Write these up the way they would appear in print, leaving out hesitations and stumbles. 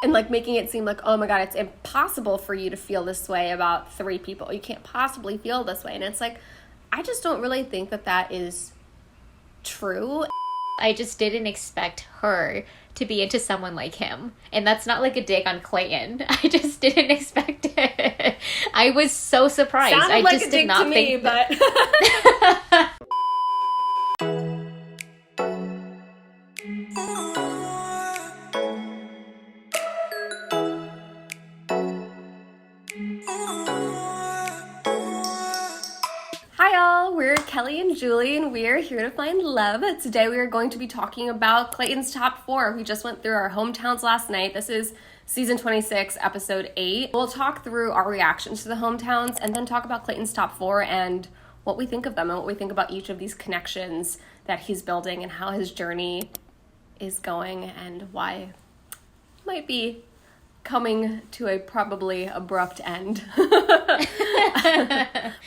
And like making it seem like, oh my God, it's impossible for you to feel this way about 3 people. You can't possibly feel this way. And it's like, I just don't really think that that is true. I just didn't expect her to be into someone like him. And that's not like a dig on Clayton. I just didn't expect it. I was so surprised. Sounded I like just a did dig not to think me, but Hi all, we're Kelly and Julie and we're here to find love. Today we are going to be talking about Clayton's top 4. We just went through our hometowns last night. This is season 26, episode 8. We'll talk through our reactions to the hometowns and then talk about Clayton's top 4 and what we think of them and what we think about each of these connections that he's building and how his journey is going and why it might be coming to a probably abrupt end.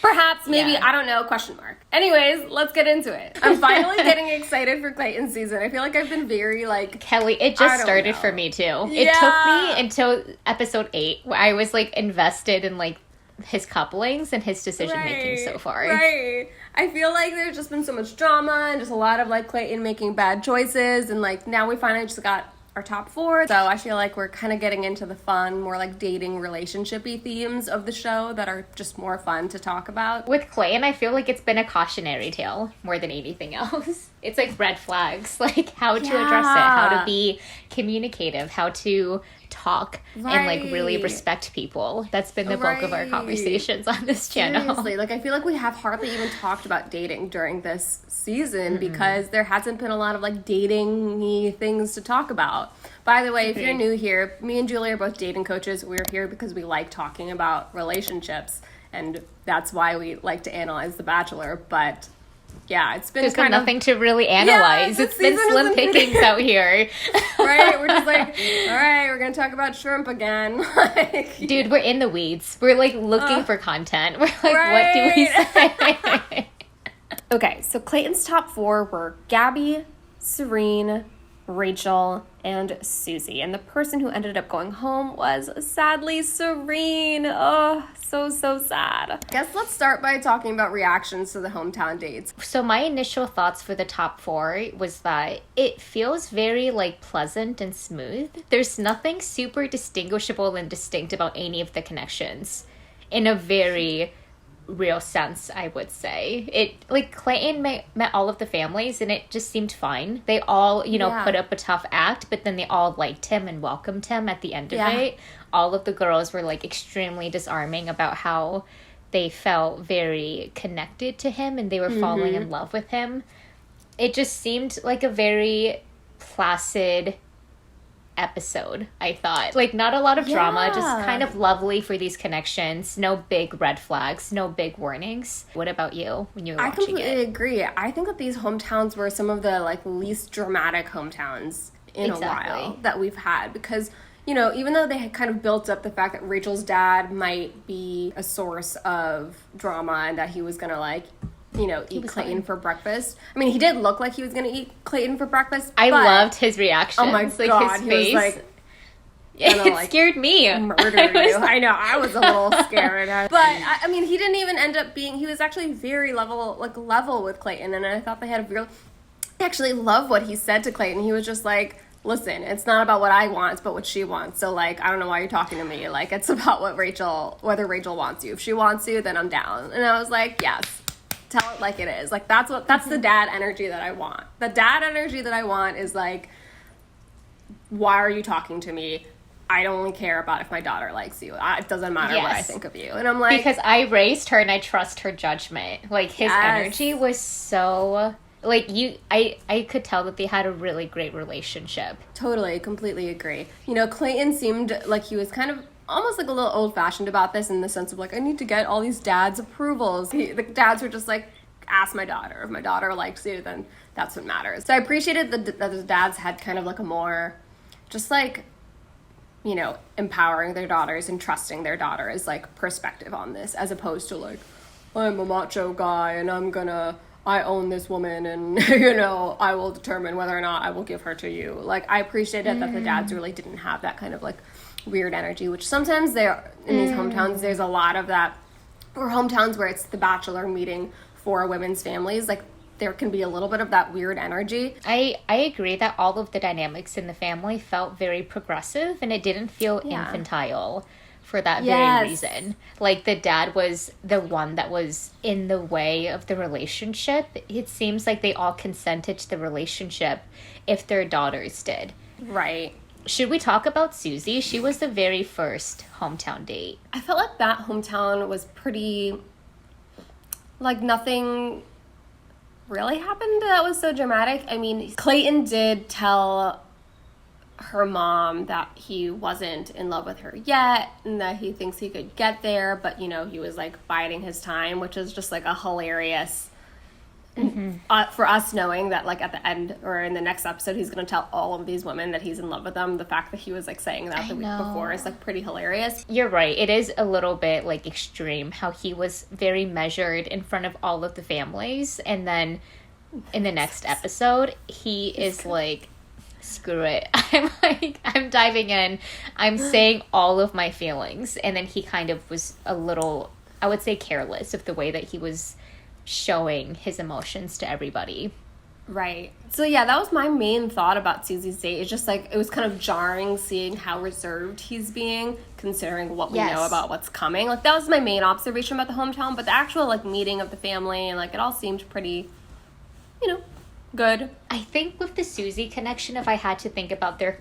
Perhaps, maybe, yeah. I don't know, question mark. Anyways, let's get into it. I'm finally getting excited for Clayton's season. I feel like I've been very, Kelly, it just started for me, too. Yeah. It took me until episode 8, where I was, invested in, his couplings and his decision-making so far. Right. I feel like there's just been so much drama and just a lot of, Clayton making bad choices, and, now we finally just got our top 4. So I feel like we're kind of getting into the fun, more dating, relationship-y themes of the show that are just more fun to talk about. With Clayton, I feel like it's been a cautionary tale more than anything else. It's red flags, how to address it, how to be communicative, how to talk and really respect people. That's been the bulk of our conversations on this channel. Seriously, I feel like we have hardly even talked about dating during this season because there hasn't been a lot of dating-y things to talk about. By the way, if you're new here, me and Julie are both dating coaches. We're here because we like talking about relationships, and that's why we like to analyze The Bachelor. But yeah, it's been There's been nothing to really analyze. It's been slim pickings out here. Right? We're just all right, we're going to talk about shrimp again. Dude, we're in the weeds. We're looking for content. We're what do we say? Okay, so Clayton's top 4 were Gabby, Serene, Rachel, and Susie. And the person who ended up going home was sadly Serene. Oh, so sad. Guess let's start by talking about reactions to the hometown dates. So my initial thoughts for the top 4 was that it feels very pleasant and smooth. There's nothing super distinguishable and distinct about any of the connections in a very real sense, I would say. It Clayton met all of the families and it just seemed fine. They all put up a tough act, but then they all liked him and welcomed him at the end of it. All of the girls were extremely disarming about how they felt very connected to him and they were falling in love with him. It just seemed like a very placid episode, I thought. Not a lot of drama, just kind of lovely for these connections. No big red flags, no big warnings. What about you when you were watching it? I completely agree. I think that these hometowns were some of the least dramatic hometowns in a while that we've had because even though they had kind of built up the fact that Rachel's dad might be a source of drama and that he was gonna eat Clayton for breakfast. I mean, he did look like he was going to eat Clayton for breakfast. I loved his reaction. Oh my God. His face. He was it scared me. Murder you. I know. I was a little scared. But, I mean, he didn't even end up being, he was actually very level with Clayton. And I thought they had I actually love what he said to Clayton. He was just listen, it's not about what I want, it's about what she wants. So, I don't know why you're talking to me. It's about whether Rachel wants you. If she wants you, then I'm down. And I was yes. Tell it like it is. That's the dad energy that I want. The dad energy that I want is why are you talking to me? I don't only care about if my daughter likes you. It doesn't matter what I think of you. And I'm because I raised her and I trust her judgment. His energy was so I could tell that they had a really great relationship. Totally, completely agree. Clayton seemed like he was kind of almost a little old-fashioned about this in the sense of I need to get all these dads' approvals. The dads were just ask my daughter. If my daughter likes you, then that's what matters. So I appreciated that the dads had kind of a more just empowering their daughters and trusting their daughters perspective on this as opposed to I'm a macho guy and I'm gonna I own this woman and, you know, I will determine whether or not I will give her to you. Like, I appreciated that the dads really didn't have that kind of, like, weird energy, which sometimes there, in these hometowns, there's a lot of that, or hometowns where it's the Bachelor meeting for women's families, like, there can be a little bit of that weird energy. I agree that all of the dynamics in the family felt very progressive, and it didn't feel infantile for that very reason. Like, the dad was the one that was in the way of the relationship. It seems like they all consented to the relationship if their daughters did. Right. Should we talk about Susie? She was the very first hometown date. I felt like that hometown was pretty, like, nothing really happened that was so dramatic. I mean, Clayton did tell her mom that he wasn't in love with her yet and that he thinks he could get there, but, you know, he was, like, biding his time, which is just, like, a hilarious for us knowing that, like, at the end or in the next episode he's going to tell all of these women that he's in love with them. The fact that he was, like, saying that the week before is, like, pretty hilarious. You're right. It is a little bit, like, extreme how he was very measured in front of all of the families, and then in the next episode he is like, screw it. I'm diving in. I'm saying all of my feelings. And then he kind of was a little, I would say, careless of the way that he was showing his emotions to everybody. Right. So, yeah, that was my main thought about Susie's date. It's just, like, it was kind of jarring seeing how reserved he's being, considering what we know about what's coming. Like, that was my main observation about the hometown. But the actual, like, meeting of the family and, like, it all seemed pretty, you know, good. I think with the Susie connection, if I had to think about their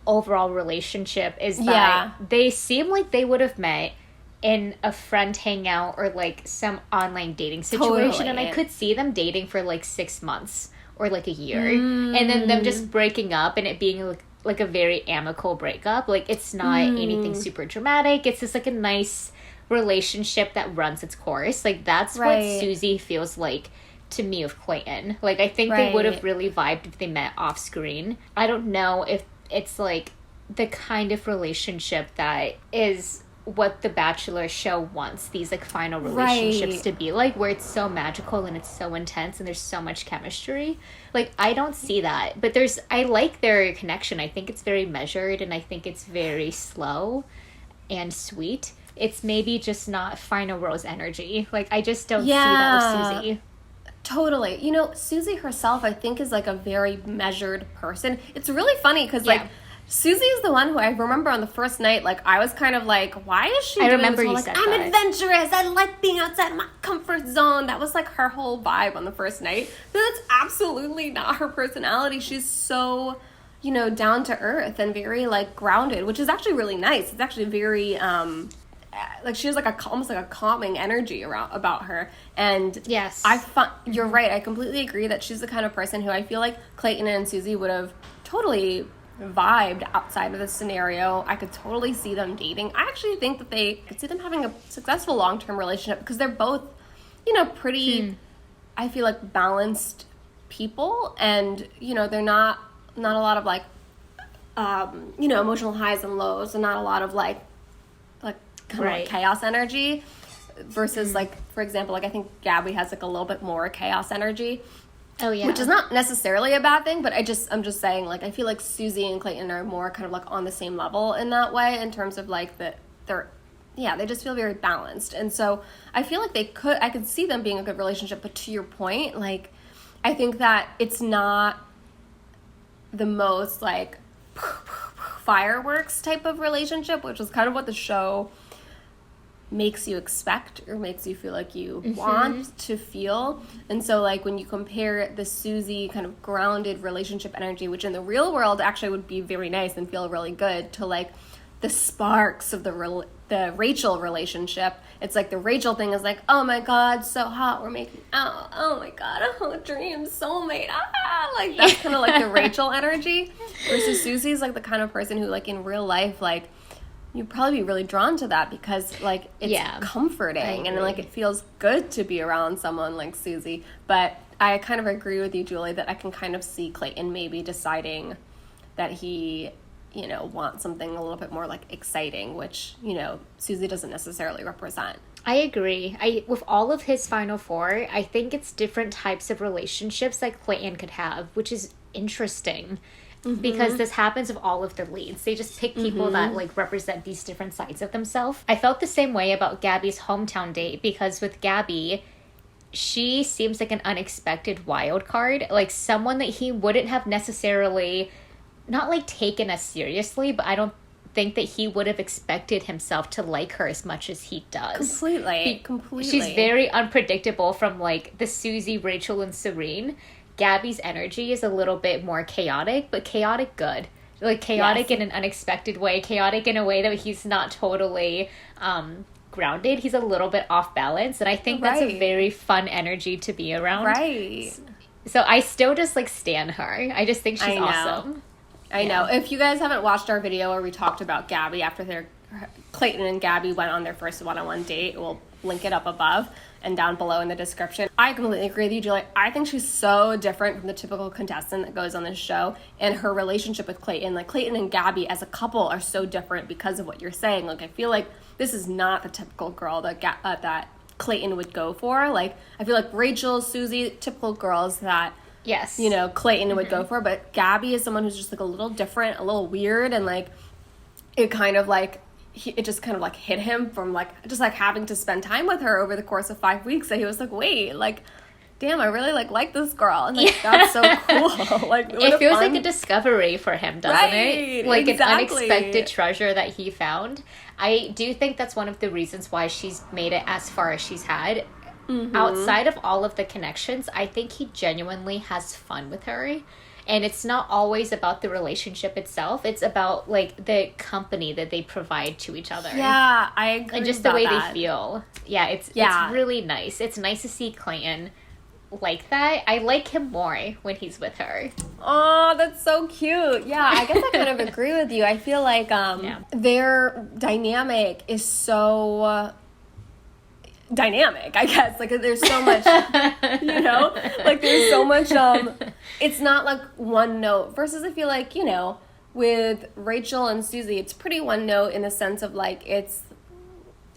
overall relationship, is that they seem like they would have met in a friend hangout or, like, some online dating situation. Totally. And I could see them dating for, like, 6 months or, like, a year. And then them just breaking up and it being, like a very amicable breakup. Like, it's not anything super dramatic. It's just, like, a nice relationship that runs its course. Like, that's what Susie feels like to me of Clayton. Like, I think they would have really vibed if they met off screen. I don't know if it's, like, the kind of relationship that is what the Bachelor show wants these, like, final relationships to be like, where it's so magical and it's so intense and there's so much chemistry. Like, I don't see that, but I like their connection. I think it's very measured and I think it's very slow and sweet. It's maybe just not final rose energy. Like, I just don't see that with Susie. Totally. You know, Susie herself, I think, is, like, a very measured person. It's really funny because, like, Susie is the one who I remember on the first night, like, I was kind of like, why is she doing this whole, like, I'm adventurous, I like being outside my comfort zone. That was, like, her whole vibe on the first night. But that's absolutely not her personality. She's so, you know, down to earth and very, like, grounded, which is actually really nice. It's actually very, like, she has, like, almost like a calming energy about her. And you're right. I completely agree that she's the kind of person who I feel like Clayton and Susie would have totally vibed outside of this scenario. I could totally see them dating. I actually think that I could see them having a successful long-term relationship because they're both, you know, pretty, I feel like, balanced people. And, you know, they're not a lot of, like, you know, emotional highs and lows, and not a lot of, like kind of like chaos energy versus like, for example, like, I think Gabby has, like, a little bit more chaos energy. Oh, yeah. Which is not necessarily a bad thing, but I'm just saying, like, I feel like Susie and Clayton are more kind of, like, on the same level in that way, in terms of, like, they just feel very balanced. And so I feel like I could see them being a good relationship, but to your point, like, I think that it's not the most, like, fireworks type of relationship, which is kind of what the show makes you expect or makes you feel like you want to feel. And so, like, when you compare the Susie kind of grounded relationship energy, which in the real world actually would be very nice and feel really good, to, like, the sparks of the Rachel relationship, it's like the Rachel thing is like, oh my god, so hot, we're making out, oh my god, oh, dream, soulmate, like, that's kind of like the Rachel energy, versus Susie's, like, the kind of person who, like, in real life, like, you'd probably be really drawn to that because, like, it's comforting and, like, it feels good to be around someone like Susie. But I kind of agree with you, Julie, that I can kind of see Clayton maybe deciding that he, you know, wants something a little bit more, like, exciting, which, you know, Susie doesn't necessarily represent. I agree. With all of his final four, I think it's different types of relationships that Clayton could have, which is interesting. Because this happens with all of the leads. They just pick people that like represent these different sides of themselves. I felt the same way about Gabby's hometown date, because with Gabby, she seems like an unexpected wild card, like someone that he wouldn't have necessarily not like taken as seriously, but I don't think that he would have expected himself to like her as much as he does. Completely. She's very unpredictable from like the Susie, Rachel, and Serene. Gabby's energy is a little bit more chaotic, but chaotic good. Like chaotic in an unexpected way, chaotic in a way that he's not totally grounded. He's a little bit off balance, and I think that's a very fun energy to be around. Right. So I still just like stan her. I just think she's awesome. I know. If you guys haven't watched our video where we talked about Gabby after Clayton and Gabby went on their first one-on-one date, we'll link it up above and down below in the description. I completely agree with you, Julie. I think she's so different from the typical contestant that goes on this show, and her relationship with Clayton. Like, Clayton and Gabby as a couple are so different because of what you're saying. Like, I feel like this is not the typical girl that that Clayton would go for. Like, I feel like Rachel, Susie, typical girls that Clayton would go for, but Gabby is someone who's just like a little different, a little weird, and like it kind of like it just kind of like hit him from like just like having to spend time with her over the course of 5 weeks, that he was like, wait, like, damn, I really like this girl, and like that's so cool. Like, it feels like a discovery for him, doesn't it? Like an unexpected treasure that he found. I do think that's one of the reasons why she's made it as far as she's had. Outside of all of the connections, I think he genuinely has fun with her. And it's not always about the relationship itself. It's about, like, the company that they provide to each other. Yeah, I agree. And just the way they feel. Yeah, it's really nice. It's nice to see Clayton like that. I like him more when he's with her. Oh, that's so cute. Yeah, I guess I kind of agree with you. I feel like their dynamic is so... dynamic, I guess. Like, there's so much, like there's so much, it's not like one note, versus I feel like, with Rachel and Susie, it's pretty one note in the sense of like, it's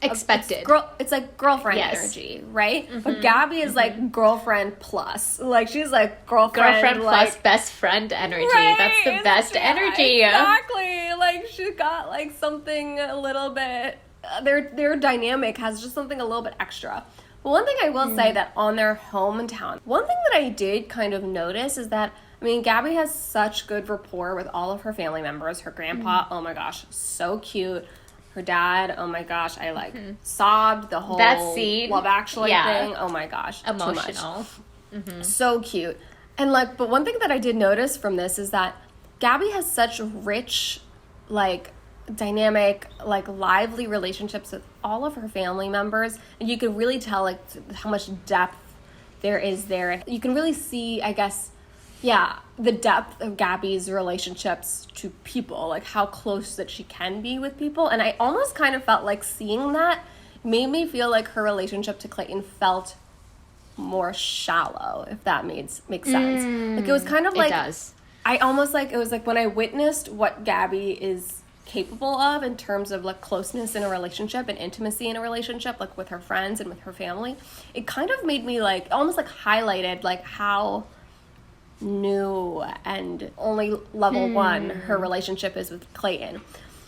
expected. It's like girlfriend energy, right? But Gabby is like girlfriend plus. Like, she's like girlfriend plus best friend energy. Right? That's the best energy. Exactly. Like, she got like something a little bit... Their dynamic has just something a little bit extra. But one thing I will say that on their hometown, one thing that I did kind of notice is that, I mean, Gabby has such good rapport with all of her family members. Her grandpa, oh my gosh, so cute. Her dad, oh my gosh, I sobbed the whole that scene, Love Actually thing. Oh my gosh, emotional. So cute. And like, but one thing that I did notice from this is that Gabby has such rich, like, dynamic, like, lively relationships with all of her family members, and you could really tell like how much depth there is there. You can really see, I guess, the depth of Gabby's relationships to people, like how close that she can be with people. And I almost kind of felt like seeing that made me feel like her relationship to Clayton felt more shallow, if that makes sense. Like, it was kind of like, it does. I almost like, it was like when I witnessed what Gabby is capable of in terms of like closeness in a relationship and intimacy in a relationship, like with her friends and with her family, it kind of made me like almost like highlighted like how new and only level one her relationship is with Clayton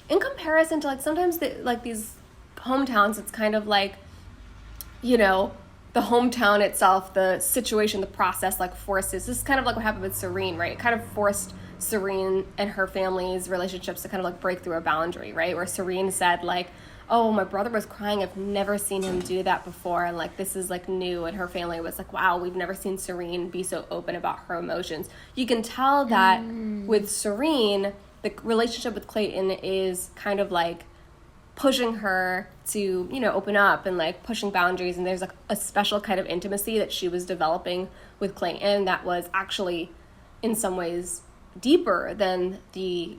in comparison to like sometimes like these hometowns. It's kind of like, the hometown itself, the situation, the process, like forces. This is kind of like what happened with Serene, right? It kind of forced Serene and her family's relationships to kind of like break through a boundary, right? Where Serene said like, oh, my brother was crying, I've never seen him do that before, and like this is like new. And her family was like, wow, we've never seen Serene be so open about her emotions. You can tell that with Serene, the relationship with Clayton is kind of like pushing her to, open up and like pushing boundaries. And there's like a special kind of intimacy that she was developing with Clayton that was actually in some ways deeper than the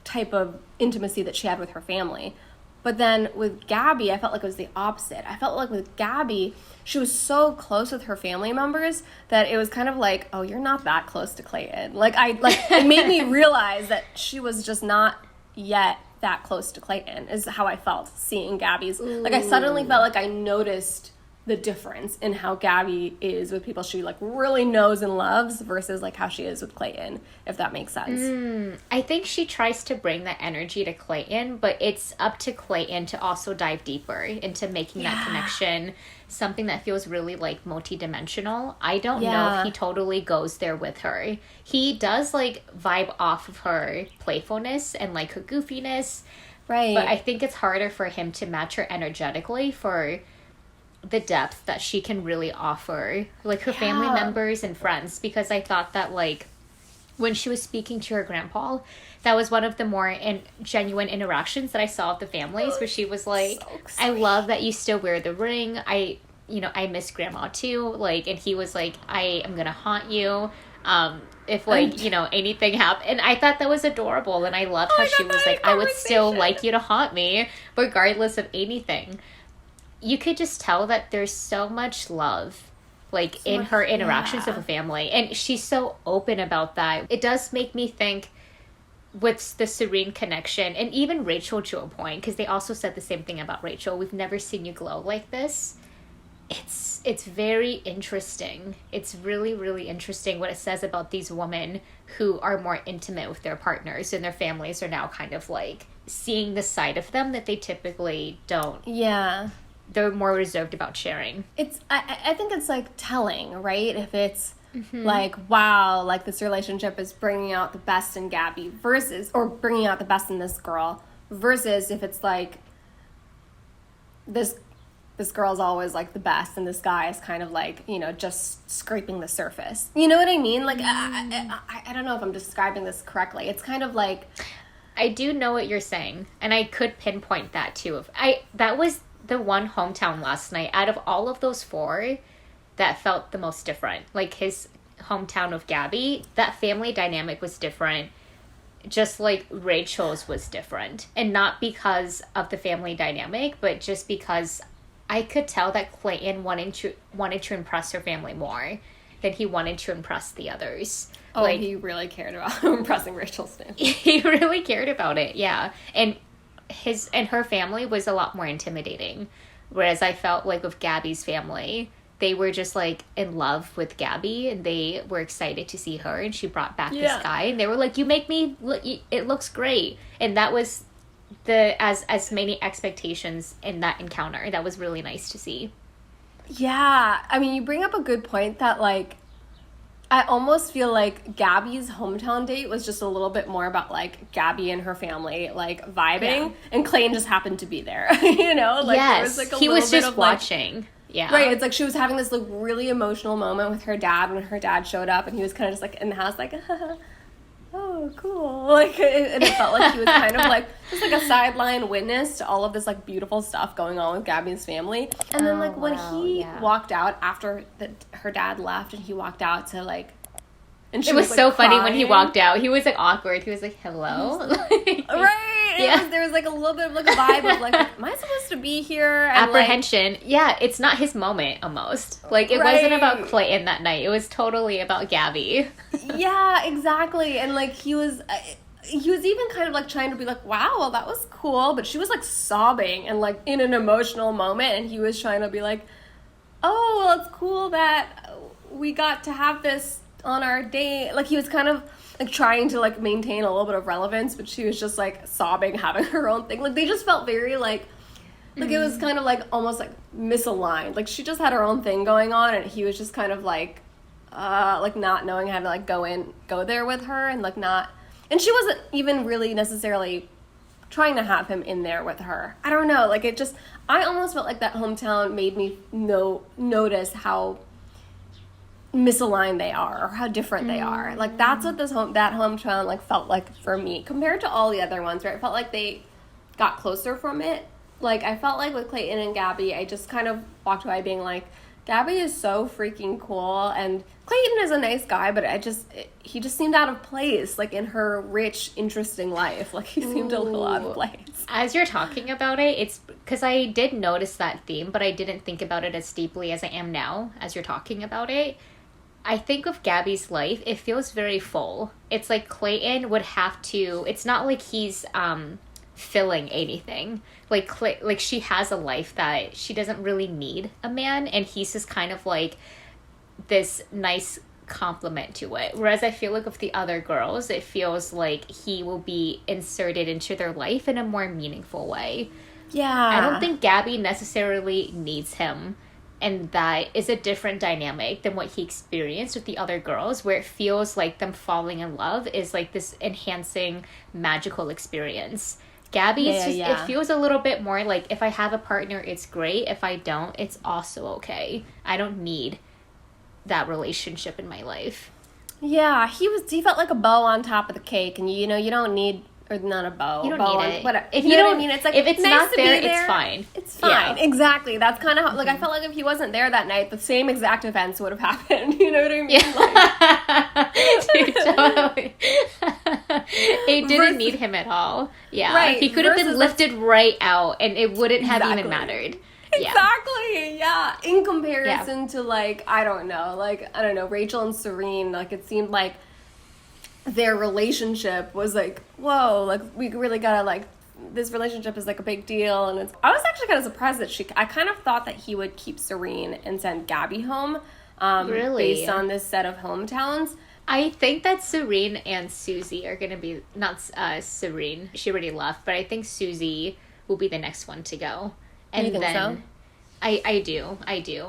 type of intimacy that she had with her family. But then with Gabby, I felt like it was the opposite. I felt like with Gabby, she was so close with her family members that it was kind of like, oh, you're not that close to Clayton. Like, it made me realize that she was just not yet that close to Clayton, is how I felt seeing Gabby's. Like, I suddenly felt like I noticed the difference in how Gabby is with people she, like, really knows and loves versus, like, how she is with Clayton, if that makes sense. I think she tries to bring that energy to Clayton, but it's up to Clayton to also dive deeper into making that connection something that feels really, like, multi-dimensional. I don't know if he totally goes there with her. He does, like, vibe off of her playfulness and, like, her goofiness. Right. But I think it's harder for him to match her energetically for the depth that she can really offer, like, her family members and friends, because I thought that, like, when she was speaking to her grandpa, that was one of the more genuine interactions that I saw with the families, where she was like, so I love that you still wear the ring. I miss grandma too. Like, and he was like, I am gonna haunt you. If, like, anything happened. And I thought that was adorable. And I loved how she was like, I would still like you to haunt me regardless of anything. You could just tell that there's so much love, like, in her interactions with the family. And she's so open about that. It does make me think with the Serene connection, and even Rachel to a point, because they also said the same thing about Rachel. We've never seen you glow like this. It's very interesting. It's really, really interesting what it says about these women who are more intimate with their partners, and their families are now kind of, like, seeing the side of them that they typically don't. Yeah. They're more reserved about sharing. I think it's, like, telling, right? If it's like, wow, like, this relationship is bringing out the best in Gabby or bringing out the best in this girl, versus if it's like this girl's always, like, the best, and this guy is kind of, like, just scraping the surface. You know what I mean? Like, I don't know if I'm describing this correctly. It's kind of like, I do know what you're saying, and I could pinpoint that too. That was the one hometown last night out of all of those 4 that felt the most different. Like, his hometown of Gabby, that family dynamic was different, just like Rachel's was different. And not because of the family dynamic, but just because I could tell that Clayton wanted to impress her family more than he wanted to impress the others. Oh, like, he really cared about impressing Rachel's family. He really cared about it, yeah. And her family was a lot more intimidating, whereas I felt like with Gabby's family, they were just, like, in love with Gabby, and they were excited to see her, and she brought back this guy, and they were like, you make me look, it looks great. And that was as many expectations in that encounter. That was really nice to see. Yeah, I mean, you bring up a good point that, like, I almost feel like Gabby's hometown date was just a little bit more about, like, Gabby and her family, like, vibing, and Clayton just happened to be there, Like, yes, there was, like, he was just of, watching. Like, yeah. Right, it's like she was having this, like, really emotional moment with her dad when her dad showed up, and he was kind of just, like, in the house, like, oh, cool. Like, and it felt like he was kind of, like, just, like, a sideline witness to all of this, like, beautiful stuff going on with Gabby's family. And then, like, when he walked out after her dad left, and he walked out to, like, and she it was like, so crying. funny when he walked out. He was, like, awkward. He was like, hello? Right. Yeah. There was, like, a little bit of, like, a vibe of, like, am I supposed to be here? And, apprehension. Like, yeah, it's not his moment, almost. Like, it wasn't about Clayton that night. It was totally about Gabby. Yeah, exactly. And, like, he was even kind of, like, trying to be like, wow, well, that was cool. But she was, like, sobbing and, like, in an emotional moment. And he was trying to be like, oh, well, it's cool that we got to have this on our date. Like, he was kind of, like, trying to, like, maintain a little bit of relevance, but she was just, like, sobbing, having her own thing. Like, they just felt very, like it was kind of, like, almost, like, misaligned. Like, she just had her own thing going on, and he was just kind of, like, not knowing how to, like, go there with her, and, like, not, and she wasn't even really necessarily trying to have him in there with her. I don't know, like, it just, I almost felt like that hometown made me notice how misaligned they are, or how different they are. Like, that's what that hometown, like, felt like for me compared to all the other ones, where it felt like they got closer from it. Like, I felt like with Clayton and Gabby, I just kind of walked away being like, Gabby is so freaking cool, and Clayton is a nice guy, but he just seemed out of place, like, in her rich, interesting life. Like, he seemed a little out of place. As you're talking about it, it's because I did notice that theme, but I didn't think about it as deeply as I am now as you're talking about it. I think of Gabby's life, it feels very full. It's like Clayton would have to, it's not like he's filling anything. Like she has a life that she doesn't really need a man, and he's just kind of like this nice complement to it. Whereas I feel like with the other girls, it feels like he will be inserted into their life in a more meaningful way. Yeah. I don't think Gabby necessarily needs him, and that is a different dynamic than what he experienced with the other girls, where it feels like them falling in love is like this enhancing magical experience. Gabby's it feels a little bit more like, if I have a partner, it's great. If I don't, it's also okay. I don't need that relationship in my life. Yeah, he felt like a bow on top of the cake, and you don't need, or not a bow. You don't bow need on, it. Whatever. If you know what I mean? It's like, if it's nice not to there, be it's fine. It's fine. Yeah. Exactly. That's kind of how, like, I felt like if he wasn't there that night, the same exact events would have happened. You know what I mean? Yeah. Dude, totally. It didn't need him at all. Yeah. Right. He could have been lifted right out, and it wouldn't have even mattered. Yeah. Exactly, yeah. In comparison to, like, I don't know, Rachel and Serene, like, it seemed like their relationship was like, whoa, like, we really gotta, like, this relationship is like a big deal. And I was actually kind of surprised that I kind of thought that he would keep Serene and send Gabby home, really, based on this set of hometowns. I think that Serene and Susie are gonna be, not Serene, she already left, but I think Susie will be the next one to go. And you think then so? I do.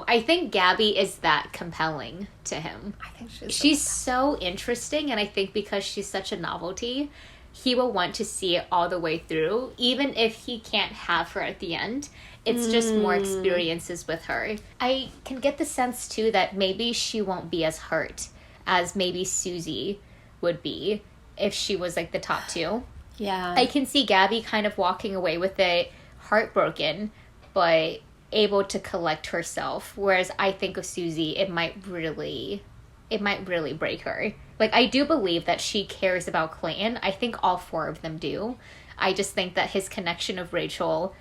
I think Gabby is that compelling to him. I think she's so interesting, and I think because she's such a novelty, he will want to see it all the way through, even if he can't have her at the end. It's just more experiences with her. I can get the sense too that maybe she won't be as hurt as maybe Susie would be if she was like the top two. Yeah. I can see Gabby kind of walking away with it heartbroken, but able to collect herself. Whereas I think of Susie, it might really break her. Like, I do believe that she cares about Clayton. I think all four of them do. I just think that his connection of Rachel,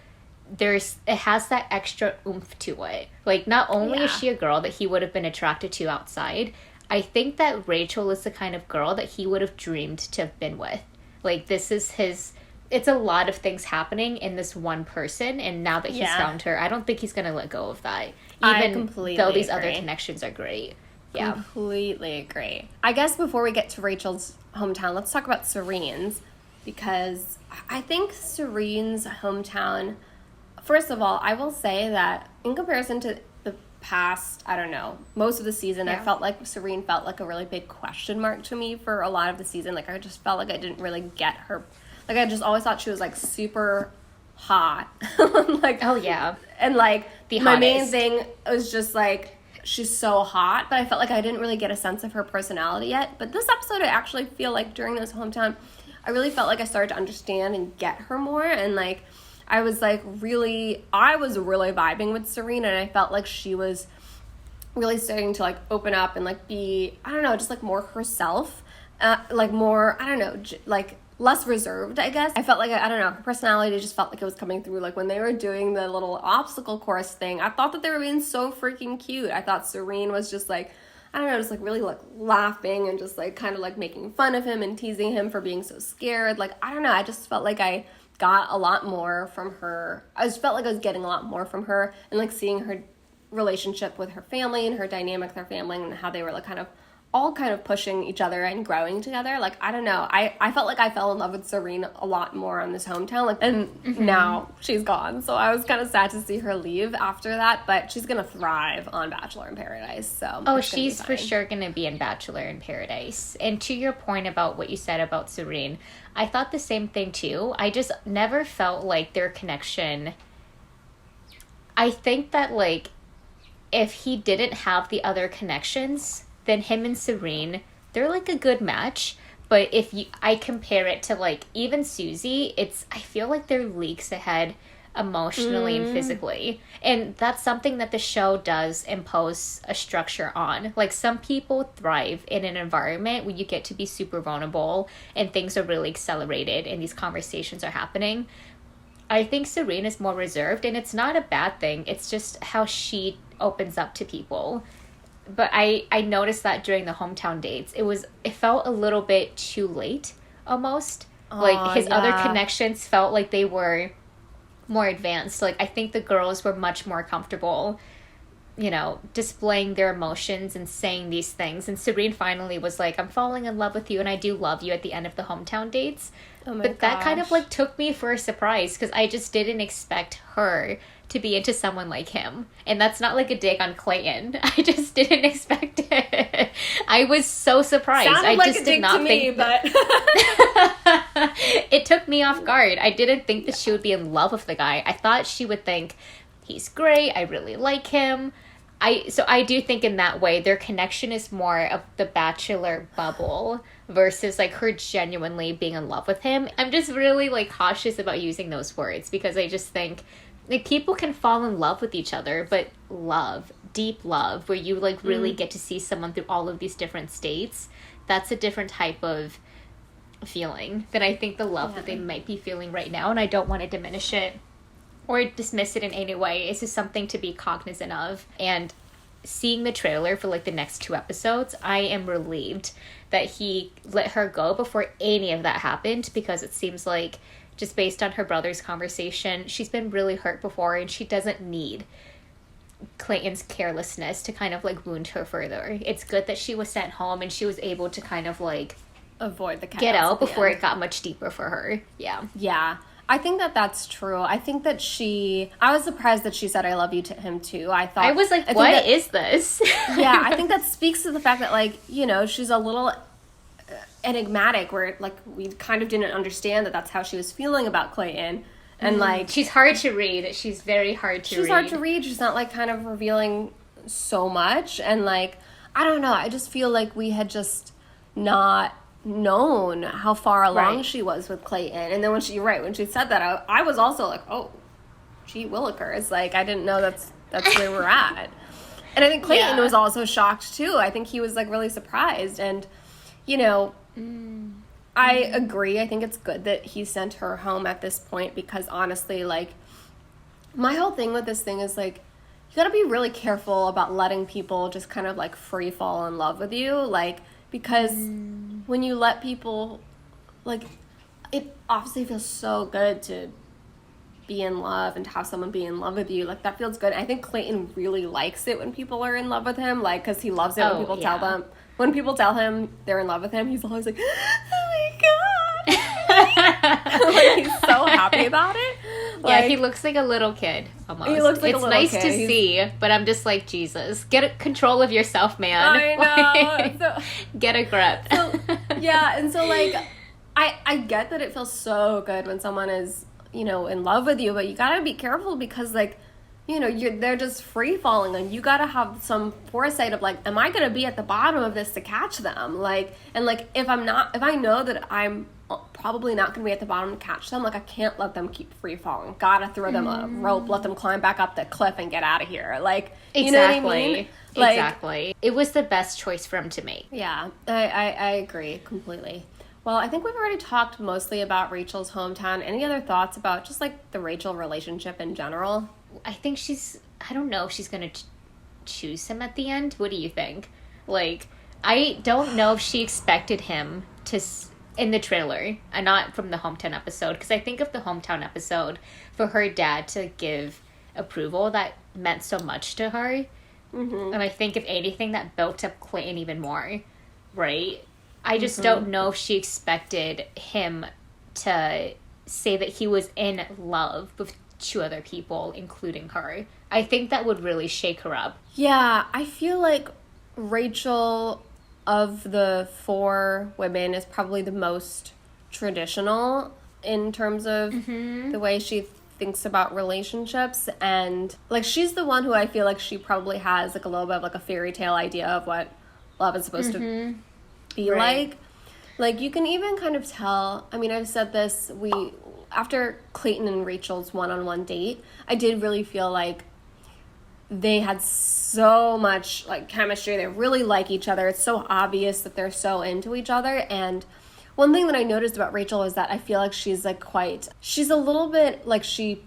it has that extra oomph to it. Like, not only is she a girl that he would have been attracted to outside, I think that Rachel is the kind of girl that he would have dreamed to have been with. Like, this is his... It's a lot of things happening in this one person, and now that he's found her, I don't think he's going to let go of that. Even though these other connections are great. Yeah. Completely agree. I guess before we get to Rachel's hometown, let's talk about Serene's, because I think Serene's hometown, first of all, I will say that in comparison to the past, I don't know, most of the season, I felt like Serene felt like a really big question mark to me for a lot of the season. Like, I just felt like I didn't really get her. Like, I just always thought she was, like, super hot. Like, oh, yeah. And, like, the my hottest. main thing was just, like, she's so hot, but I felt like I didn't really get a sense of her personality yet. But this episode, I actually feel like during this hometown, I really felt like I started to understand and get her more. And, like, I was really vibing with Serene, and I felt like she was really starting to, like, open up and, like, be, I don't know, just, like, more herself. Like, more, I don't know, like, less reserved, I guess. I felt like, I don't know, her personality just felt like it was coming through. Like, when they were doing the little obstacle course thing, I thought that they were being so freaking cute. I thought Serene was just, like, I don't know, just, like, really, like, laughing and just, like, kind of, like, making fun of him and teasing him for being so scared. Like, I don't know, I just felt like I got a lot more from her. I just felt like I was getting a lot more from her, and, like, seeing her relationship with her family and her dynamic with her family and how they were, like, all kind of pushing each other and growing together. Like, I don't know. I felt like I fell in love with Serene a lot more on this hometown. Like, and now she's gone. So I was kind of sad to see her leave after that. But she's going to thrive on Bachelor in Paradise. So oh, she's for sure going to be in Bachelor in Paradise. And to your point about what you said about Serene, I thought the same thing too. I just never felt like their connection... I think that, like, if he didn't have the other connections... then him and Serene, they're, like, a good match. But if I compare it to, like, even Susie, I feel like they're leagues ahead emotionally and physically. And that's something that the show does impose a structure on. Like, some people thrive in an environment where you get to be super vulnerable and things are really accelerated and these conversations are happening. I think Serene is more reserved, and it's not a bad thing. It's just how she opens up to people. But I noticed that during the hometown dates, it felt a little bit too late, almost. Like, his other connections felt like they were more advanced. Like, I think the girls were much more comfortable, you know, displaying their emotions and saying these things. And Serene finally was like, I'm falling in love with you and I do love you at the end of the hometown dates. But that kind of, like, took me for a surprise because I just didn't expect her to be into someone like him. And that's not, like, a dig on Clayton. I just didn't expect it. I was so surprised. Sounded like a dig to me, but... It took me off guard. I didn't think that she would be in love with the guy. I thought she would think, he's great, I really like him. So I do think in that way, their connection is more of the Bachelor bubble versus, like, her genuinely being in love with him. I'm just really, like, cautious about using those words because I just think, like, people can fall in love with each other, but love, deep love, where you, like, really get to see someone through all of these different states, that's a different type of feeling than I think the love that they might be feeling right now, and I don't want to diminish it or dismiss it in any way. It's just something to be cognizant of. And seeing the trailer for, like, the next 2 episodes, I am relieved that he let her go before any of that happened, because it seems like, just based on her brother's conversation, she's been really hurt before and she doesn't need Clayton's carelessness to kind of, like, wound her further. It's good that she was sent home and she was able to kind of, like, avoid the chaos, get out before it got much deeper for her. Yeah. I think that that's true. I think that I was surprised that she said I love you to him too. I was like, what is this? Yeah, I think that speaks to the fact that, like, you know, she's a little enigmatic, where, like, we kind of didn't understand that that's how she was feeling about Clayton. And like, she's hard to read. She's very hard to read. She's hard to read. She's not, like, kind of revealing so much. And, like, I don't know. I just feel like we had just not known how far along she was with Clayton. And then when she said that, I was also like, oh, gee willikers. Like, I didn't know that's where we're at. And I think Clayton was also shocked too. I think he was, like, really surprised. And, you know, I agree. I think it's good that he sent her home at this point, because honestly, like, my whole thing with this thing is, like, you gotta be really careful about letting people just kind of, like, free fall in love with you. Like, because when you let people, like, it obviously feels so good to be in love and to have someone be in love with you. Like, that feels good. I think Clayton really likes it when people are in love with him, like, because he loves it when people tell him they're in love with him. He's always like, oh my God. Like, he's so happy about it. Like, yeah, he looks like a little kid almost. He looks like it's a little nice kid. to see, but I'm just like, Jesus, get control of yourself, man. I know. Get a grip. Yeah, and so, like, I get that it feels so good when someone is, you know, in love with you, but you gotta be careful because, like, you know, they're just free falling, and you gotta have some foresight of, like, am I gonna be at the bottom of this to catch them? Like, and, like, if I know that I'm probably not gonna be at the bottom to catch them, like, I can't let them keep free falling. Gotta throw them a rope, let them climb back up the cliff and get out of here. Like, you know what I mean? Like, exactly. It was the best choice for him to make. Yeah, I agree completely. Well, I think we've already talked mostly about Rachel's hometown. Any other thoughts about just, like, the Rachel relationship in general? I think I don't know if she's going to choose him at the end. What do you think? Like, I don't know if she expected him to, in the trailer, and not from the hometown episode, because I think of the hometown episode, for her dad to give approval, that meant so much to her. Mm-hmm. And I think, if anything, that built up Clayton even more, right? I just don't know if she expected him to say that he was in love with 2 other people, including her. I think that would really shake her up. Yeah, I feel like Rachel, of the 4 women, is probably the most traditional in terms of the way she thinks about relationships. And, like, she's the one who I feel like she probably has, like, a little bit of, like, a fairy tale idea of what love is supposed to be like. Like, you can even kind of tell, I mean, I've said this, after Clayton and Rachel's one-on-one date, I did really feel like they had so much, like, chemistry. They really like each other. It's so obvious that they're so into each other. And one thing that I noticed about Rachel is that I feel like she's, like, she's a little bit, like, she,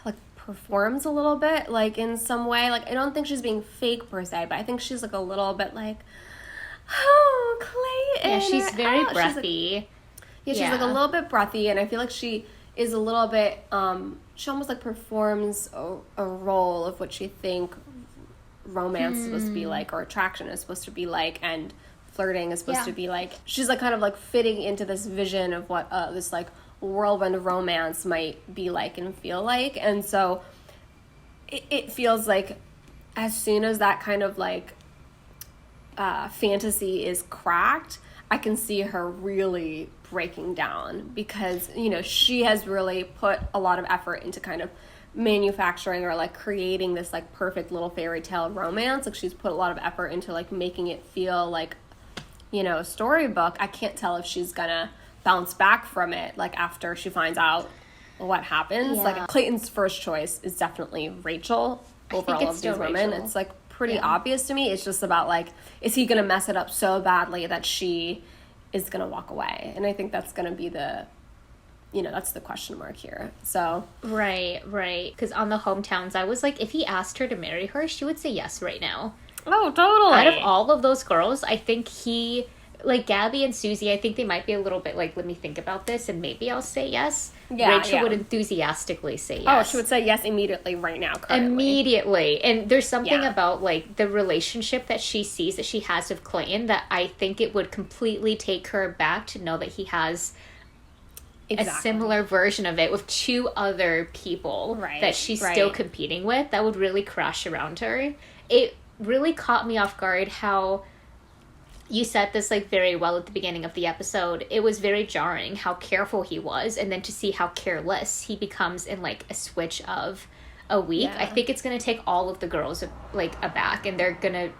like, performs a little bit, like, in some way. Like, I don't think she's being fake per se, but I think she's, like, a little bit like, oh, Clayton. Yeah, she's very breathy. Yeah, she's like a little bit breathy, and I feel like she is a little bit, she almost like performs a role of what she think romance is supposed to be like, or attraction is supposed to be like, and flirting is supposed to be like. She's like kind of like fitting into this vision of what this like whirlwind of romance might be like and feel like. And so it feels like as soon as that kind of like fantasy is cracked, I can see her really breaking down, because, you know, she has really put a lot of effort into kind of manufacturing or like creating this like perfect little fairy tale romance. Like she's put a lot of effort into like making it feel like, you know, a storybook. I can't tell if she's gonna bounce back from it like after she finds out what happens. Like Clayton's first choice is definitely Rachel over all of these women. Rachel. It's like pretty obvious to me. It's just about like, is he gonna mess it up so badly that she is gonna walk away? And I think that's gonna be the, you know, that's the question mark here. So right, because on the hometowns, I was like, if he asked her to marry her, she would say yes right now. Oh, totally. Out of all of those girls, I think he, like Gabby and Susie, I think they might be a little bit like, let me think about this and maybe I'll say yes. Rachel would enthusiastically say yes. Oh, she would say yes immediately right now, currently. Immediately. And there's something about like the relationship that she sees that she has with Clayton that I think it would completely take her back to know that he has a similar version of it with two other people that she's still competing with. That would really crash around her. It really caught me off guard how you said this like very well at the beginning of the episode. It was very jarring how careful he was, and then to see how careless he becomes in like a switch of a week. I think it's going to take all of the girls like aback, and they're going to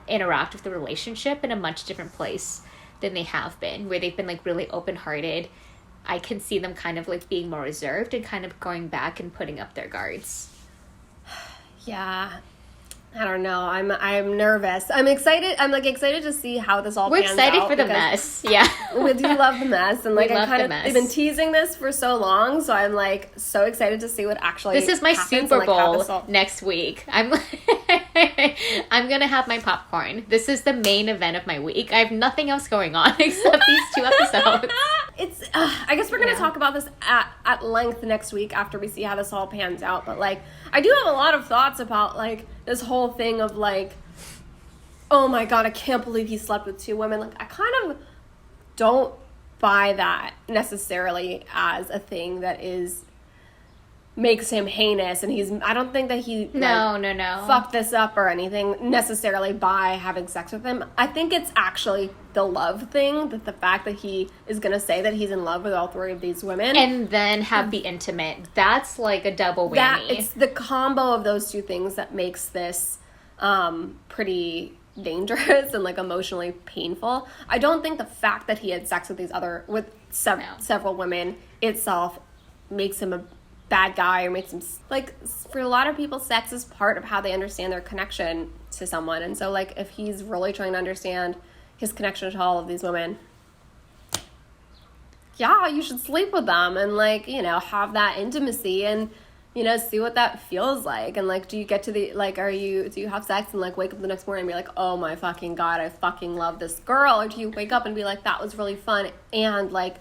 interact with the relationship in a much different place than they have been, where they've been like really open-hearted. I can see them kind of like being more reserved and kind of going back and putting up their guards. Yeah. I don't know. I'm nervous. I'm excited. I'm like excited to see how this all pans out. We're excited for the mess. Yeah. We do love the mess. And like I've been teasing this for so long, so I'm like so excited to see what actually This is my Super Bowl next week. I'm gonna have my popcorn. This is the main event of my week. I have nothing else going on except these 2 episodes. It's I guess we're gonna talk about this at length next week after we see how this all pans out. But like I do have a lot of thoughts about like this whole thing of like, oh my god, I can't believe he slept with 2 women. Like I kind of don't buy that necessarily as a thing that makes him heinous, and I don't think that he no fucked this up or anything necessarily by having sex with him. I think it's actually the love thing, that the fact that he is gonna say that he's in love with all 3 of these women and then be intimate. That's like a double whammy. It's the combo of those 2 things that makes this pretty dangerous and like emotionally painful. I don't think the fact that he had sex with several women itself makes him a bad guy or makes him like, for a lot of people, sex is part of how they understand their connection to someone. And so like if he's really trying to understand his connection to all of these women, you should sleep with them and like, you know, have that intimacy and, you know, see what that feels like. And like, do you get to the like, do you have sex and like wake up the next morning and be like, oh my fucking god, I fucking love this girl? Or do you wake up and be like, that was really fun, and like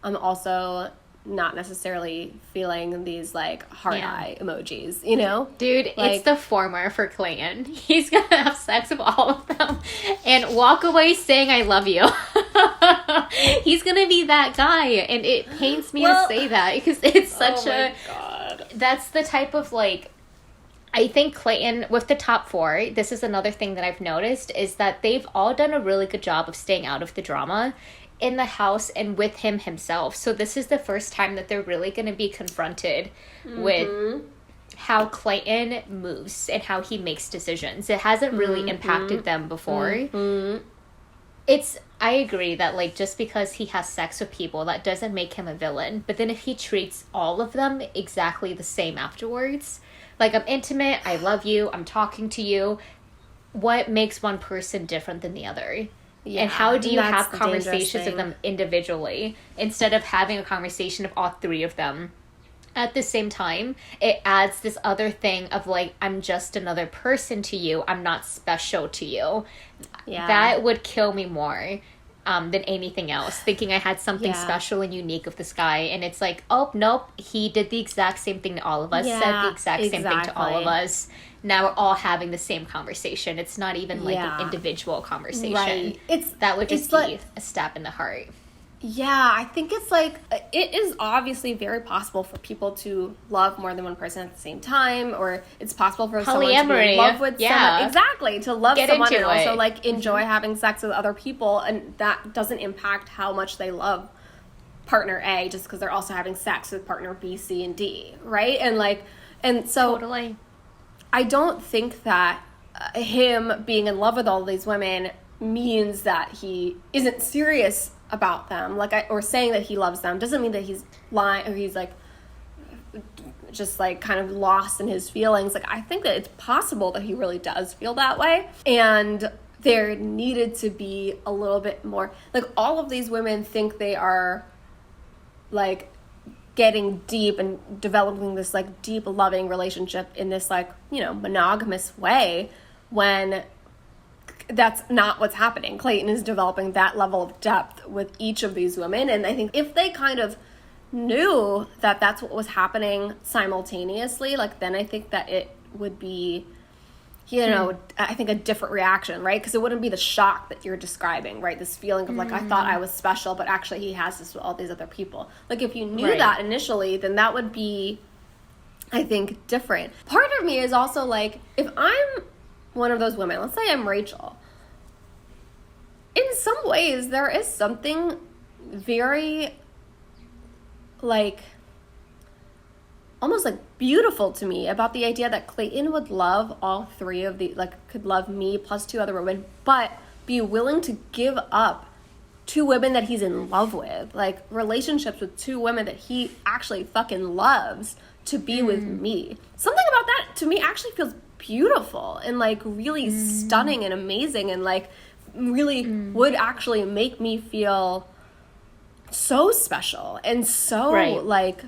I'm also not necessarily feeling these like heart eye emojis, you know? Dude, like, it's the former for Clayton. He's gonna have sex with all of them and walk away saying I love you. He's gonna be that guy, and it pains me to say that because it's such God. That's the type of like, I think Clayton, with the top 4, this is another thing that I've noticed, is that they've all done a really good job of staying out of the drama in the house and with him himself. So this is the first time that they're really going to be confronted with how Clayton moves and how he makes decisions. It hasn't really impacted them before. I agree that like just because he has sex with people, that doesn't make him a villain. But then if he treats all of them exactly the same afterwards, like I'm intimate, I love you, I'm talking to you, what makes one person different than the other? Yeah, and how do you have conversations with them individually instead of having a conversation of all 3 of them at the same time? It adds this other thing of like, I'm just another person to you, I'm not special to you. That would kill me more. than anything else, thinking I had something Yeah. special and unique with this guy. And it's like, oh, nope, he did the exact same thing to all of us, said the exact same thing to all of us. Now we're all having the same conversation. It's not even like an individual conversation. Right. That would just be a stab in the heart. Yeah, I think it's like, it is obviously very possible for people to love more than one person at the same time, or it's possible for someone to be in love with someone. Exactly, to love someone and also like enjoy having sex with other people, and that doesn't impact how much they love partner A just because they're also having sex with partner B, C, and D, right? And so totally. I don't think that him being in love with all these women means that he isn't serious about them, or saying that he loves them doesn't mean that he's lying, or he's like just like kind of lost in his feelings. Like, I think that it's possible that he really does feel that way, and there needed to be a little bit more, like, all of these women think they are like getting deep and developing this like deep loving relationship in this like, you know, monogamous way, when that's not what's happening. Clayton is developing that level of depth with each of these women. And I think if they kind of knew that that's what was happening simultaneously, like, then I think that it would be, you know, I think a different reaction, right? Because it wouldn't be the shock that you're describing, right? This feeling of like, I thought I was special, but actually he has this with all these other people. Like, if you knew that initially, then that would be, I think, different. Part of me is also like, if I'm one of those women, let's say I'm Rachel, in some ways there is something very like almost like beautiful to me about the idea that Clayton would love all three of the, like, could love me plus two other women, but be willing to give up two women that he's in love with, like relationships with two women that he actually fucking loves, to be with me. Something about that to me actually feels beautiful and like really stunning and amazing, and like really would actually make me feel so special and so like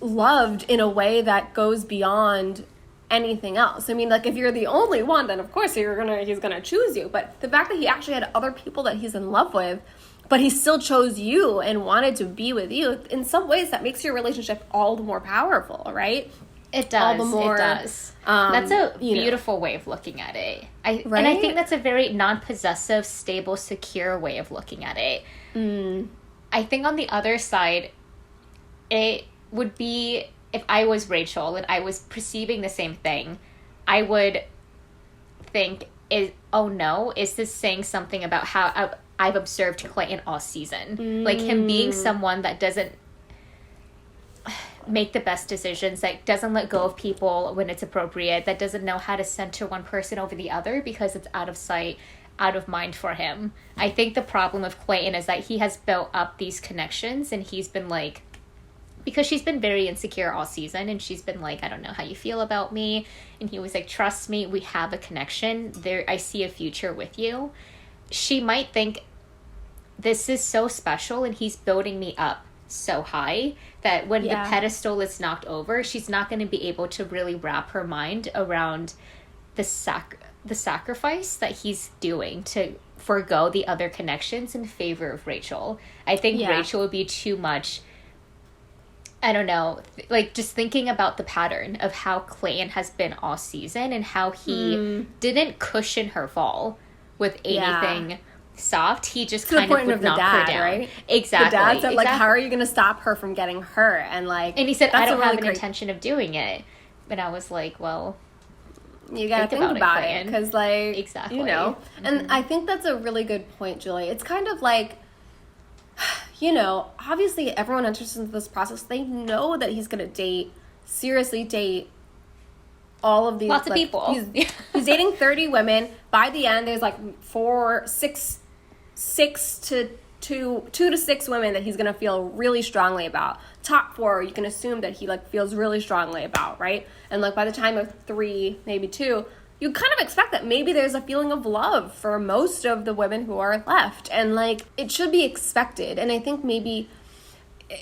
loved in a way that goes beyond anything else. I mean, like, if you're the only one, then of course he's gonna choose you. But the fact that he actually had other people that he's in love with, but he still chose you and wanted to be with you, in some ways that makes your relationship all the more powerful, right? It does. All the more, it does. That's a beautiful way of looking at it. And I think that's a very non-possessive, stable, secure way of looking at it. I think on the other side, it would be, if I was Rachel and I was perceiving the same thing, I would think, is this saying something about how I've observed Clayton all season? Like, him being someone that doesn't make the best decisions, that doesn't let go of people when it's appropriate, that doesn't know how to center one person over the other because it's out of sight, out of mind for him. I think the problem with Clayton is that he has built up these connections, and he's been like, because she's been very insecure all season, and she's been like, I don't know how you feel about me, and he was like, trust me, we have a connection there, I see a future with you. She might think, this is so special, and he's building me up so high that when the pedestal is knocked over, she's not going to be able to really wrap her mind around the sacrifice that he's doing to forgo the other connections in favor of Rachel. I think Rachel would be too much, I don't know, like, just thinking about the pattern of how Clayton has been all season and how he didn't cushion her fall with anything soft. He just kind of would knock her down. Right? Exactly. The dad said, like, how are you going to stop her from getting hurt? And like, and he said, I don't have an intention of doing it. And I was like, well, you got to think about it, because like, you know. And I think that's a really good point, Julie. It's kind of like, you know, obviously everyone enters into this process, they know that he's going to seriously date all of these, lots of people. He's dating 30 women. By the end, there's like 2 to 6 women that he's going to feel really strongly about. Top 4, you can assume that he like feels really strongly about, right? And like by the time of 3, maybe 2, you kind of expect that maybe there's a feeling of love for most of the women who are left. And like, it should be expected. And I think maybe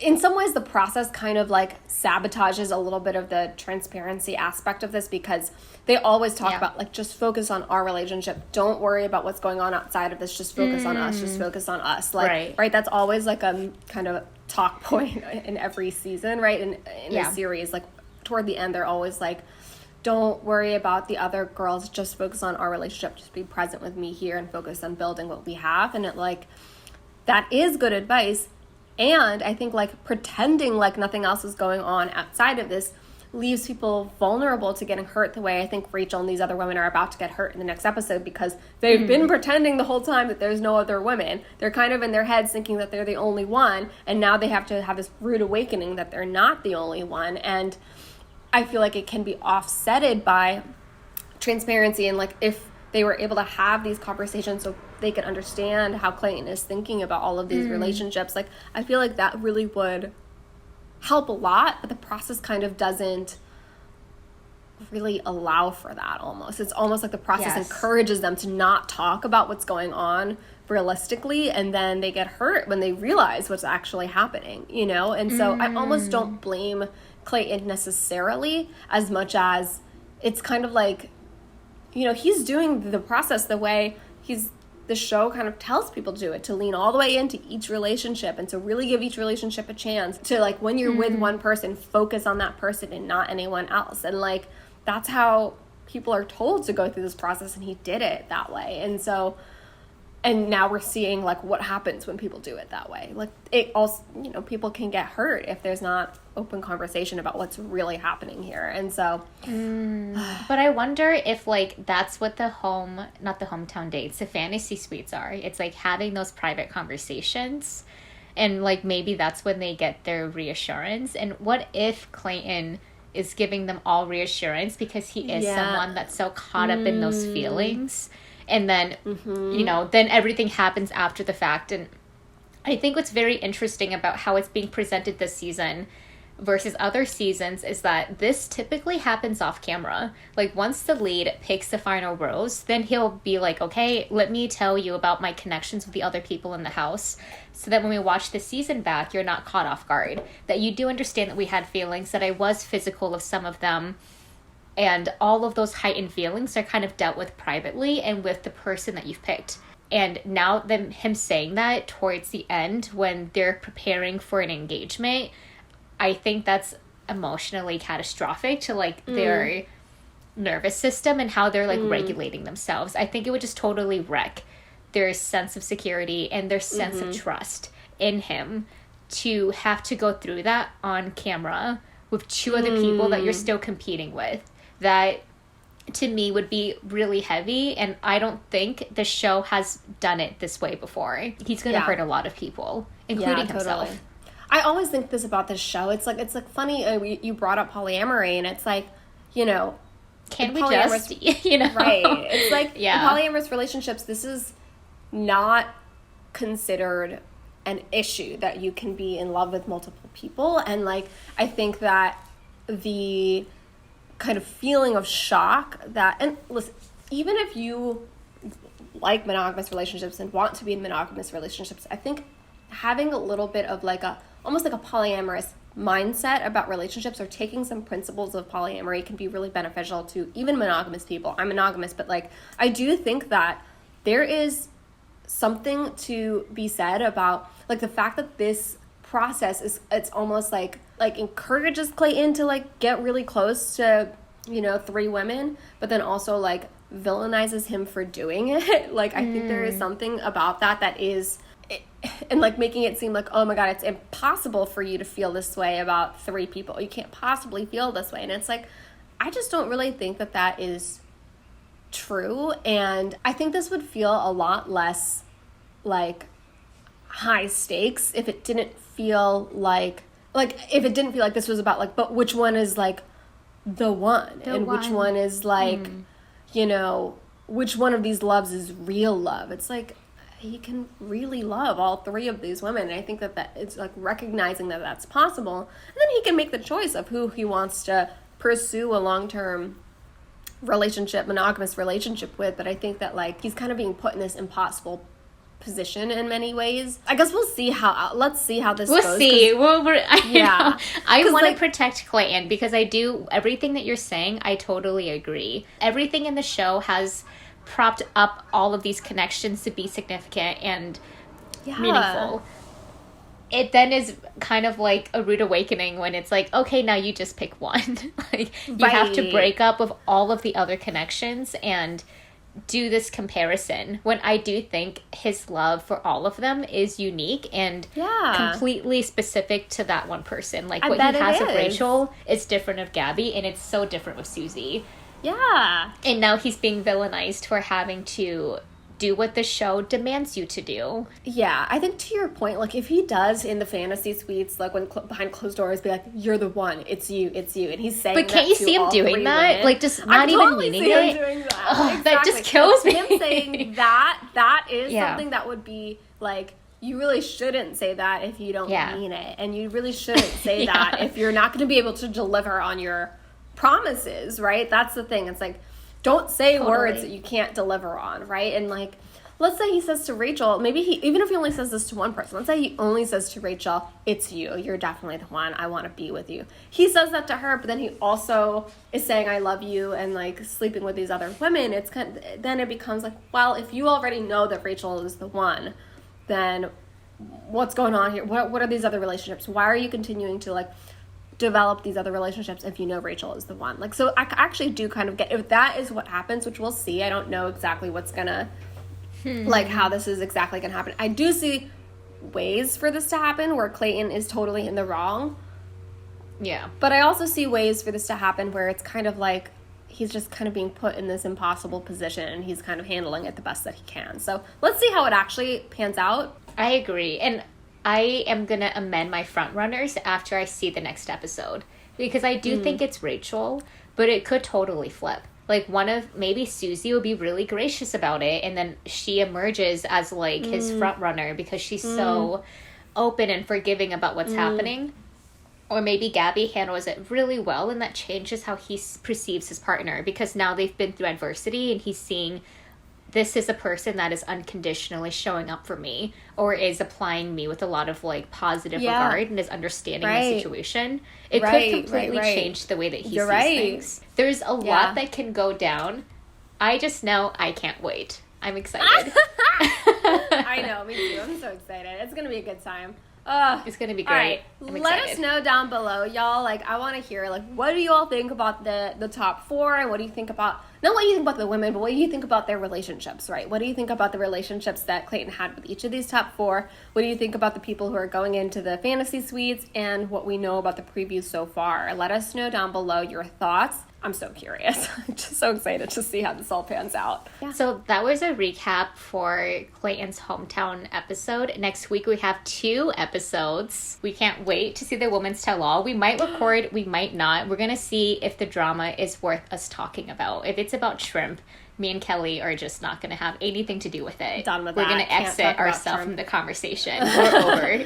in some ways the process kind of like sabotages a little bit of the transparency aspect of this, because they always talk about like, just focus on our relationship, don't worry about what's going on outside of this, just focus on us, just focus on us, like right, that's always like a kind of talk point in every season, right? In a series, like toward the end they're always like, don't worry about the other girls, just focus on our relationship, just be present with me here and focus on building what we have. And it like, that is good advice. And I think like pretending like nothing else is going on outside of this leaves people vulnerable to getting hurt the way I think Rachel and these other women are about to get hurt in the next episode, because they've been pretending the whole time that there's no other women. They're kind of in their heads thinking that they're the only one, and now they have to have this rude awakening that they're not the only one. And I feel like it can be offsetted by transparency, and like if they were able to have these conversations so they could understand how Clayton is thinking about all of these relationships, like I feel like that really would help a lot. But the process kind of doesn't really allow for that. Almost, it's almost like the process encourages them to not talk about what's going on realistically, and then they get hurt when they realize what's actually happening, you know. And so I almost don't blame Clayton necessarily, as much as it's kind of like, you know, he's doing the process the way the show kind of tells people to do it, to lean all the way into each relationship and to really give each relationship a chance to, like, when you're with one person, focus on that person and not anyone else. And like, that's how people are told to go through this process, and he did it that way. And so, and now we're seeing like what happens when people do it that way. Like, it also, you know, people can get hurt if there's not open conversation about what's really happening here. And so but I wonder if like that's what the hometown dates, the fantasy suites are. It's like having those private conversations, and like maybe that's when they get their reassurance. And what if Clayton is giving them all reassurance because he is someone that's so caught up in those feelings, and then you know, then everything happens after the fact. And I think what's very interesting about how it's being presented this season versus other seasons is that this typically happens off camera. Like, once the lead picks the final rose, then he'll be like, okay, let me tell you about my connections with the other people in the house, so that when we watch the season back, you're not caught off guard, that you do understand that we had feelings, that I was physical of some of them, and all of those heightened feelings are kind of dealt with privately and with the person that you've picked. And now him saying that towards the end when they're preparing for an engagement, I think that's emotionally catastrophic to like their nervous system and how they're like regulating themselves. I think it would just totally wreck their sense of security and their sense of trust in him to have to go through that on camera with two other people that you're still competing with. That to me would be really heavy, and I don't think the show has done it this way before. He's going to hurt a lot of people, including himself. I always think this about this show. It's like funny. You brought up polyamory, and it's like, you know, can we just, you know, right? It's like in polyamorous relationships, this is not considered an issue that you can be in love with multiple people. And like, I think that the kind of feeling of shock that, and listen, even if you like monogamous relationships and want to be in monogamous relationships, I think having a little bit of like almost like a polyamorous mindset about relationships, or taking some principles of polyamory, can be really beneficial to even monogamous people. I'm monogamous, but like, I do think that there is something to be said about like the fact that this process is, it's almost like encourages Clayton to like get really close to, you know, 3 women, but then also like villainizes him for doing it. Like, I think there is something about that is, and like making it seem like, oh my god, it's impossible for you to feel this way about 3 people. You can't possibly feel this way. And it's like, I just don't really think that is true. And I think this would feel a lot less like high stakes if it didn't feel like if it didn't feel like this was about like, but which one is like the one, which one is like, you know, which one of these loves is real love. It's like, he can really love all 3 of these women. And I think that it's like recognizing that that's possible, and then he can make the choice of who he wants to pursue a long-term relationship, monogamous relationship with. But I think that like he's kind of being put in this impossible position in many ways. I guess let's see how this goes. We'll see. Yeah. I want to protect Clayton because I do everything that you're saying. I totally agree. Everything in the show has propped up all of these connections to be significant and meaningful. It then is kind of like a rude awakening when it's like, okay, now you just pick one. Like, you have to break up with all of the other connections and do this comparison, when I do think his love for all of them is unique and completely specific to that one person. Like, what he has with Rachel is different of Gabby, and it's so different with Susie. Yeah. And now he's being villainized for having to do what the show demands you to do. Yeah, I think to your point, like, if he does in the fantasy suites, like, when behind closed doors, be like, you're the one, it's you, and he's saying but can't you see him doing that? Women. Like, just not even meaning it? Doing that. Exactly. That just kills me. Him saying that is something that would be, like, you really shouldn't say that if you don't mean it. And you really shouldn't say that if you're not going to be able to deliver on your promises, right? That's the thing. It's like, don't say words that you can't deliver on, right? And, like, let's say he says to Rachel, maybe even if he only says this to one person, let's say he only says to Rachel, it's you, you're definitely the one, I want to be with you. He says that to her, but then he also is saying, I love you, and, like, sleeping with these other women. It's then it becomes like, well, if you already know that Rachel is the one, then what's going on here? What are these other relationships? Why are you continuing to, like, develop these other relationships if you know Rachel is the one? Like, so I actually do kind of get, if that is what happens, which we'll see, I don't know exactly what's gonna, like, how this is exactly gonna happen. I do see ways for this to happen where Clayton is totally in the wrong. Yeah. But I also see ways for this to happen where it's kind of like he's just kind of being put in this impossible position and he's kind of handling it the best that he can. So let's see how it actually pans out. I agree. And I am going to amend my frontrunners after I see the next episode. Because I do think it's Rachel, but it could totally flip. Like, maybe Susie will be really gracious about it, and then she emerges as, like, his frontrunner because she's so open and forgiving about what's happening. Or maybe Gabby handles it really well, and that changes how he perceives his partner, because now they've been through adversity, and he's seeing, this is a person that is unconditionally showing up for me, or is applying me with a lot of, like, positive regard and is understanding the situation. It could completely change the way that he sees things. There's a lot that can go down. I just know I can't wait. I'm excited. I know, me too. I'm so excited. It's going to be a good time. It's going to be great. Right. Let us know down below, y'all. Like, I want to hear, like, what do you all think about the top four? And what do you think about, not what you think about the women, but what do you think about their relationships, right? What do you think about the relationships that Clayton had with each of these top four? What do you think about the people who are going into the fantasy suites and what we know about the previews so far? Let us know down below your thoughts. I'm so curious. I'm just so excited to see how this all pans out. Yeah. So that was a recap for Clayton's hometown episode. Next week we have 2 episodes. We can't wait to see the Women's Tell All. We might record, we might not. We're going to see if the drama is worth us talking about. If it's about shrimp, me and Kelly are just not going to have anything to do with it. Done with We're that. going to exit ourselves from the conversation. We're over.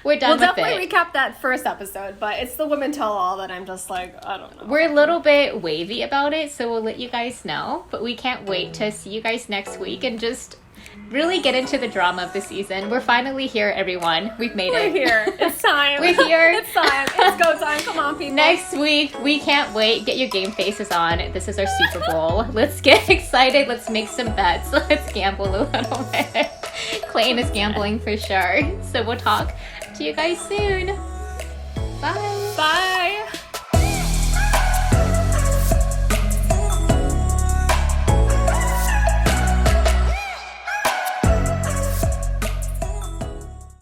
We're done with it. We'll definitely recap that first episode, but it's the Women Tell All that I'm just like, I don't know. We're a little bit wavy about it, so we'll let you guys know. But we can't wait to see you guys next week and just really get into the drama of the season. We're finally here, everyone. We've made it. We're here. It's time. We're here. It's time. It's go time. Come on, people. Next week, we can't wait. Get your game faces on. This is our Super Bowl. Let's get excited. Let's make some bets. Let's gamble a little bit. Clayton is gambling for sure. So we'll talk to you guys soon. Bye. Bye.